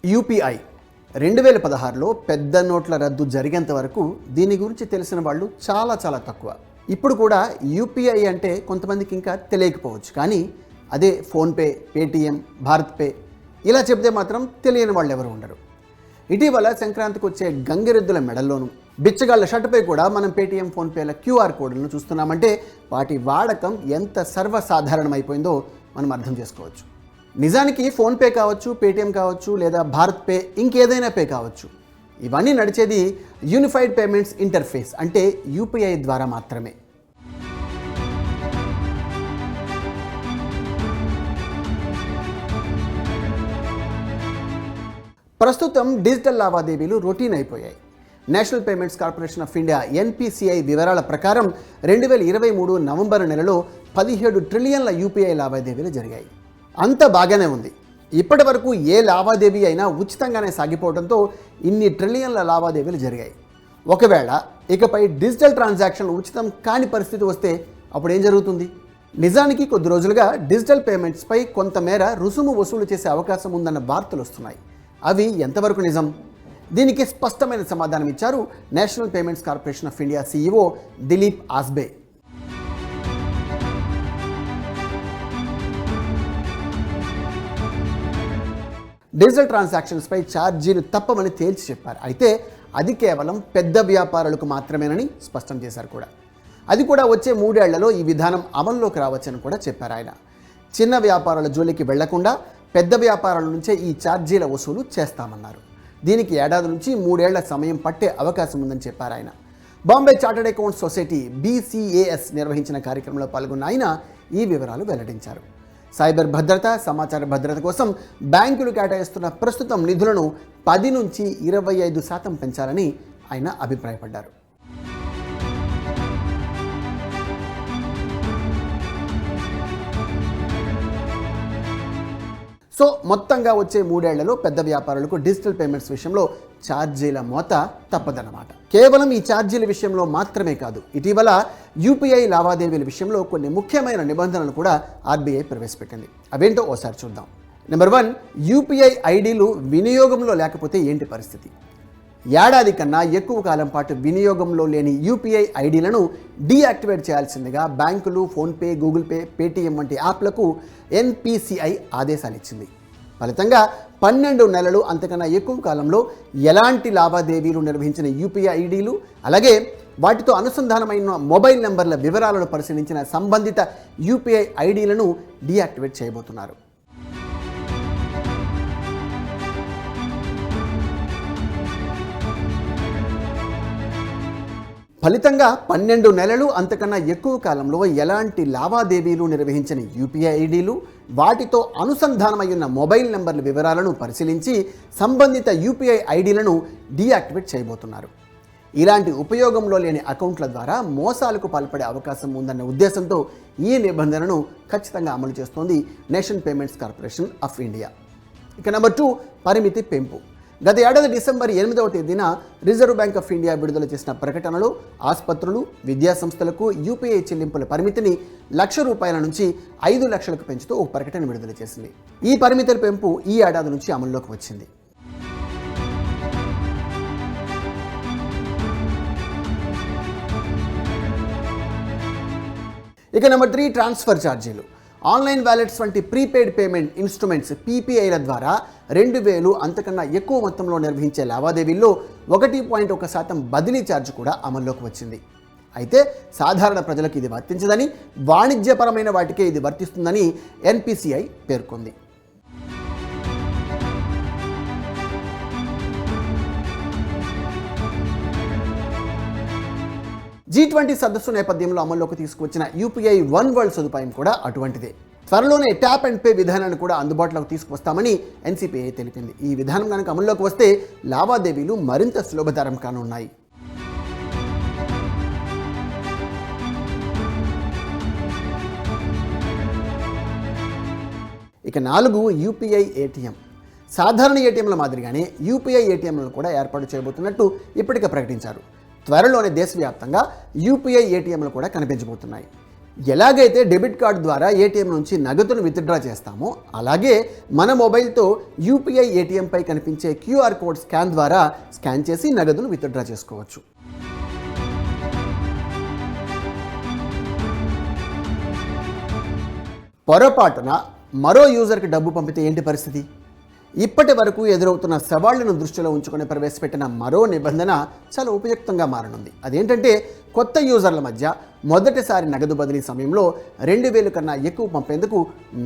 UPI 2016లో పెద్ద నోట్ల రద్దు జరిగేంత వరకు దీని గురించి తెలిసిన వాళ్ళు చాలా తక్కువ. ఇప్పుడు కూడా యూపీఐ అంటే కొంతమందికి ఇంకా తెలియకపోవచ్చు, కానీ అదే ఫోన్పే, పేటీఎం, భారత్ పే ఇలా చెబితే మాత్రం తెలియని వాళ్ళు ఎవరు ఉండరు. ఇటీవల సంక్రాంతికి వచ్చే గంగిరెద్దుల మెడల్లోనూ బిచ్చగాళ్ల షర్టుపై కూడా మనం పేటీఎం, ఫోన్పేల క్యూఆర్ కోడ్లను చూస్తున్నామంటే వాటి వాడకం ఎంత సర్వసాధారణమైపోయిందో మనం అర్థం చేసుకోవచ్చు. నిజానికి ఫోన్పే కావచ్చు, పేటీఎం కావచ్చు, లేదా భారత్ పే, ఇంకేదైనా పే కావచ్చు, ఇవన్నీ నడిచేది యూనిఫైడ్ పేమెంట్స్ ఇంటర్ఫేస్ అంటే యూపీఐ ద్వారా మాత్రమే. ప్రస్తుతం డిజిటల్ లావాదేవీలు రొటీన్ అయిపోయాయి. National payments corporation of India NPCI వివరాల ప్రకారం 2023 నవంబర్ నెలలో 17 ట్రిలియన్ల యూపీఐ లావాదేవీలు జరిగాయి. అంత బాగానే ఉంది. ఇప్పటి వరకు ఏ లావాదేవీ అయినా ఉచితంగానే సాగిపోవడంతో ఇన్ని ట్రిలియన్ల లావాదేవీలు జరిగాయి. ఒకవేళ ఇకపై డిజిటల్ ట్రాన్సాక్షన్లు ఉచితం కాని పరిస్థితి వస్తే అప్పుడు ఏం జరుగుతుంది? నిజానికి కొద్ది రోజులుగా డిజిటల్ పేమెంట్స్పై కొంతమేర రుసుము వసూలు చేసే అవకాశం ఉందన్న వార్తలు వస్తున్నాయి. అవి ఎంతవరకు నిజం? దీనికి స్పష్టమైన సమాధానం ఇచ్చారు national payments corporation of India CEO Dilip Asbe. Digital ట్రాన్సాక్షన్స్పై ఛార్జీలు తప్పమని తేల్చి చెప్పారు. అయితే అది కేవలం పెద్ద వ్యాపారులకు మాత్రమేనని స్పష్టం చేశారు కూడా. అది కూడా వచ్చే 3 ఏళ్లలో ఈ విధానం అమల్లోకి రావచ్చని కూడా చెప్పారు ఆయన. చిన్న వ్యాపారుల జోలికి వెళ్లకుండా పెద్ద వ్యాపారాల నుంచే ఈ ఛార్జీల వసూలు చేస్తామన్నారు. దీనికి ఏడాది నుంచి 3 ఏళ్ల సమయం పట్టే అవకాశం ఉందని చెప్పారు ఆయన. Bombay chartered accounts society BCAS నిర్వహించిన కార్యక్రమంలో పాల్గొన్న ఆయన ఈ వివరాలు వెల్లడించారు. సైబర్ భద్రత, సమాచార భద్రత కోసం బ్యాంకులు కేటాయిస్తున్న ప్రస్తుతం నిధులను 10 నుంచి 25% పెంచాలని ఆయన అభిప్రాయపడ్డారు. సో మొత్తంగా వచ్చే 3 ఏళ్లలో పెద్ద వ్యాపారులకు డిజిటల్ పేమెంట్స్ విషయంలో ఛార్జీల మోత తప్పదన్నమాట. కేవలం ఈ ఛార్జీల విషయంలో మాత్రమే కాదు, ఇటీవల యూపీఐ లావాదేవీల విషయంలో కొన్ని ముఖ్యమైన నిబంధనలు కూడా ఆర్బీఐ ప్రవేశపెట్టింది. అవేంటో ఓసారి చూద్దాం. నెంబర్ 1, యూపీఐ ఐడీలు వినియోగంలో లేకపోతే ఏంటి పరిస్థితి? ఏడాది కన్నా ఎక్కువ కాలం పాటు వినియోగంలో లేని యూపీఐ ఐడీలను డీయాక్టివేట్ చేయాల్సిందిగా బ్యాంకులు, ఫోన్పే, గూగుల్ పే, పేటీఎం వంటి యాప్లకు ఎన్పిసిఐ ఆదేశాలు ఇచ్చింది. ఫలితంగా 12 నెలలు అంతకన్నా ఎక్కువ కాలంలో ఎలాంటి లావాదేవీలు నిర్వహించిన యూపీఐ ఐడీలు, అలాగే వాటితో అనుసంధానమైన మొబైల్ నెంబర్ల వివరాలను పరిశీలించిన సంబంధిత యూపీఐ ఐడీలను డీయాక్టివేట్ చేయబోతున్నారు. ఫలితంగా 12 నెలలు అంతకన్నా ఎక్కువ కాలంలో ఎలాంటి లావాదేవీలు నిర్వహించిన యూపీఐ ఐడీలు, వాటితో అనుసంధానమైన మొబైల్ నెంబర్ల వివరాలను పరిశీలించి సంబంధిత యూపీఐ ఐడీలను డీయాక్టివేట్ చేయబోతున్నారు. ఇలాంటి ఉపయోగంలో లేని అకౌంట్ల ద్వారా మోసాలకు పాల్పడే అవకాశం ఉందన్న ఉద్దేశంతో ఈ నిబంధనను ఖచ్చితంగా అమలు చేస్తోంది national payments corporation of India. ఇక నెంబర్ 2, పరిమితి పెంపు. గత ఏడాది డిసెంబర్ 8వ తేదీన రిజర్వ్ బ్యాంక్ ఆఫ్ ఇండియా విడుదల చేసిన ప్రకటనలో ఆసుపత్రులు, విద్యా సంస్థలకు యూపీఐ చెల్లింపుల పరిమితిని ₹1,00,000 నుంచి 5,00,000కు పెంచుతూ ఒక ప్రకటన విడుదల చేసింది. ఈ పరిమితుల పెంపు ఈ ఏడాది నుంచి అమల్లోకి వచ్చింది. ఇక నెంబర్ 3, ట్రాన్స్ఫర్ ఛార్జీలు. ఆన్లైన్ వ్యాలెట్స్ వంటి ప్రీపెయిడ్ పేమెంట్ ఇన్స్ట్రుమెంట్స్ PPIల ద్వారా 2,000 అంతకన్నా ఎక్కువ మొత్తంలో నిర్వహించే లావాదేవీల్లో 1.1% బదిలీ ఛార్జ్ కూడా అమల్లోకి వచ్చింది. అయితే సాధారణ ప్రజలకు ఇది వర్తించదని, వాణిజ్యపరమైన వాటికే ఇది వర్తిస్తుందని ఎన్పిసిఐ పేర్కొంది. G20 సదస్సు నేపథ్యంలో అమల్లోకి తీసుకువచ్చిన యూపీఐ వన్ వరల్డ్ సదుపాయం కూడా అటువంటిదే. త్వరలోనే ట్యాప్ అండ్ పే విధానాన్ని కూడా అందుబాటులోకి తీసుకువస్తామని ఎన్సిపిఐ తెలిపింది. ఈ విధానం కనుక అమల్లోకి వస్తే లావాదేవీలు మరింత సులభతరం కానున్నాయి. ఇక 4, యూపీఐ ఏటీఎం. సాధారణ ఏటీఎంల మాదిరిగానే యూపీఐ ఏటీఎంలను కూడా ఏర్పాటు చేయబోతున్నట్టు ఇప్పటికే ప్రకటించారు. త్వరలోనే దేశవ్యాప్తంగా యూపీఐ ఏటీఎంలు కూడా కనిపించబోతున్నాయి. ఎలాగైతే డెబిట్ కార్డు ద్వారా ఏటీఎం నుంచి నగదును విత్డ్రా చేస్తామో అలాగే మన మొబైల్తో యూపీఐ ఏటీఎంపై కనిపించే క్యూఆర్ కోడ్ స్కాన్ ద్వారా స్కాన్ చేసి నగదును విత్డ్రా చేసుకోవచ్చు. పొరపాటున మరో యూజర్కి డబ్బు పంపితే ఏంటి పరిస్థితి? ఇప్పటి వరకు ఎదురవుతున్న సవాళ్లను దృష్టిలో ఉంచుకొని ప్రవేశపెట్టిన మరో నిబంధన చాలా ఉపయుక్తంగా మారనుంది. అదేంటంటే కొత్త యూజర్ల మధ్య మొదటిసారి నగదు బదిలీ సమయంలో 2000 కన్నా ఎక్కువ పంపేందుకు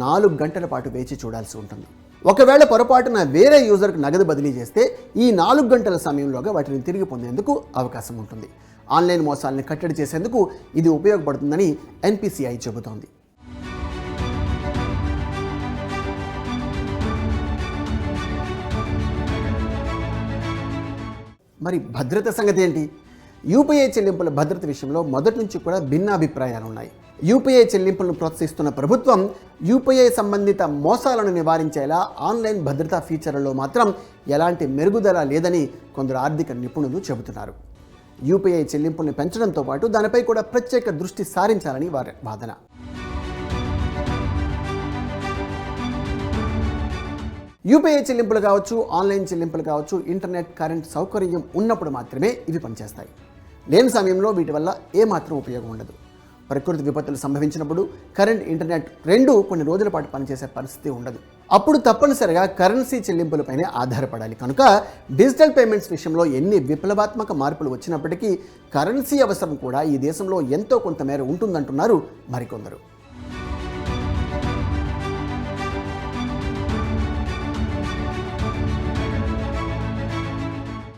4 గంటల పాటు వేచి చూడాల్సి ఉంటుంది. ఒకవేళ పొరపాటున వేరే యూజర్కు నగదు బదిలీ చేస్తే ఈ 4 గంటల సమయంలోగా వాటిని తిరిగి పొందేందుకు అవకాశం ఉంటుంది. ఆన్లైన్ మోసాలను కట్టడి చేసేందుకు ఇది ఉపయోగపడుతుందని ఎన్పిసిఐ చెబుతోంది. మరి భద్రత సంగతి ఏంటి? యూపీఐ చెల్లింపుల భద్రత విషయంలో మొదటి నుంచి కూడా భిన్నాభిప్రాయాలు ఉన్నాయి. యూపీఐ చెల్లింపులను ప్రోత్సహిస్తున్న ప్రభుత్వం యూపీఐ సంబంధిత మోసాలను నివారించేలా ఆన్లైన్ భద్రతా ఫీచర్లలో మాత్రం ఎలాంటి మెరుగుదల లేదని కొందరు ఆర్థిక నిపుణులు చెబుతున్నారు. యూపీఐ చెల్లింపుల్ని పెంచడంతో పాటు దానిపై కూడా ప్రత్యేక దృష్టి సారించాలని వారి వాదన. యూపీఐ చెల్లింపులు కావచ్చు, ఆన్లైన్ చెల్లింపులు కావచ్చు, ఇంటర్నెట్, కరెంట్ సౌకర్యం ఉన్నప్పుడు మాత్రమే ఇవి పనిచేస్తాయి. లేని సమయంలో వీటి వల్ల ఏమాత్రం ఉపయోగం ఉండదు. ప్రకృతి విపత్తులు సంభవించినప్పుడు కరెంట్, ఇంటర్నెట్ రెండూ కొన్ని రోజుల పాటు పనిచేసే పరిస్థితి ఉండదు. అప్పుడు తప్పనిసరిగా కరెన్సీ చెల్లింపులపైనే ఆధారపడాలి. కనుక డిజిటల్ పేమెంట్స్ విషయంలో ఎన్ని విప్లవాత్మక మార్పులు వచ్చినప్పటికీ కరెన్సీ అవసరం కూడా ఈ దేశంలో ఎంతో కొంతమేర ఉంటుందంటున్నారు మరికొందరు.